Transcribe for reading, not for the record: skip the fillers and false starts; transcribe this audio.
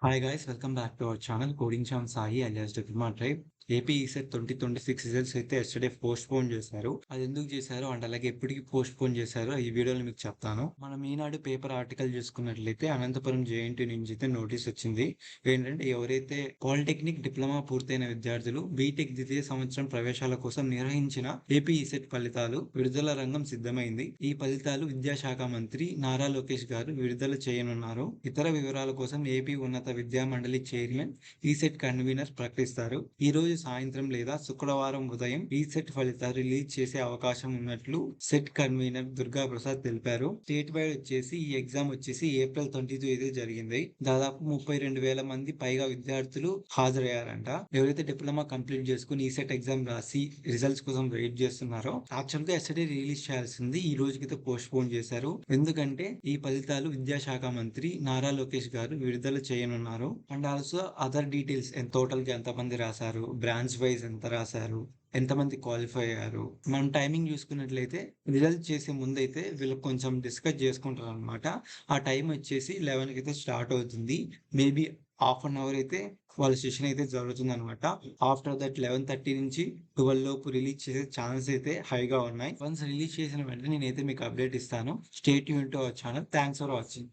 Hi guys, welcome back to our channel coding charm Sai alias diploma tribe. AP ECET 2026 results అయితే yesterday postpone చేశారు. అది ఎందుకు చేశారు and అలాగే ఎప్పటికి పోస్ట్ పోన్ చేశారు ఈ వీడియోలో మీకు చెప్తాను. మనం ఈనాడు పేపర్ ఆర్టికల్ చూసుకున్నట్లయితే అనంతపురం జేఎన్టీ నుంచి అయితే నోటీస్ వచ్చింది. ఏంటంటే ఎవరైతే పాలిటెక్నిక్ డిప్లొమా పూర్తయిన విద్యార్థులు బీటెక్ ద్వితీయ సంవత్సరం ప్రవేశాల కోసం నిర్వహించిన ఏపీ ఈసెట్ ఫలితాలు విడుదల రంగం సిద్ధమైంది. ఈ ఫలితాలు విద్యాశాఖ మంత్రి నారా లోకేష్ గారు విడుదల చేయనున్నారు. ఇతర వివరాల కోసం ఏపీ ఉన్నత విద్యా మండలి చైర్మన్ ఈసెట్ కన్వీనర్ ప్రకటిస్తారు. ఈ రోజు సాయంత్రం లేదా శుక్రవారం ఉదయం ఈసెట్ ఫలితాలు రిలీజ్ చేసే అవకాశం ఉన్నట్లు సెట్ కన్వీనర్ దుర్గా ప్రసాద్ తెలిపారు. స్టేట్ వైడ్ వచ్చేసి ఈ ఎగ్జామ్ వచ్చేసి ఏప్రిల్ 22 అయితే జరిగింది. దాదాపు 32,000 మంది పైగా విద్యార్థులు హాజరయ్యారంట. ఎవరైతే డిప్లొమా కంప్లీట్ చేసుకుని ఈసెట్ ఎగ్జామ్ రాసి రిజల్ట్స్ కోసం వెయిట్ చేస్తున్నారో యాక్చువల్ గా ఎస్టర్డే రిలీజ్ చేయాల్సింది ఈ రోజుకైతే పోస్ట్ పోన్ చేశారు. ఎందుకంటే ఈ ఫలితాలు విద్యాశాఖ మంత్రి నారా లోకేష్ గారు విడుదల చేయనున్నారు. And also other details total గా ఎంతమంది రాశారు, బ్రాంచ్ వైజ్ ఎంత రాశారు, ఎంతమంది క్వాలిఫై అయ్యారు, మనం టైమింగ్ చూసుకున్నట్లయితే రిజల్ట్ చేసే ముందు అయితే వీళ్ళు కొంచెం డిస్కస్ చేసుకుంటారు అనమాట. ఆ టైం వచ్చేసి 11 కి అయితే స్టార్ట్ అవుతుంది. మేబీ హాఫ్ అన్ అవర్ అయితే వాళ్ళ సెషన్ అయితే జరుగుతుంది అనమాట. ఆఫ్టర్ దట్ 11:30 నుంచి 12 లోపు రిలీజ్ చేసే ఛాన్సెస్ అయితే హైగా ఉన్నాయి. వన్స్ రిలీజ్ చేసిన వెంటనే నేనైతే మీకు అప్డేట్ ఇస్తాను. Stay tune to our channel. Thanks for watching.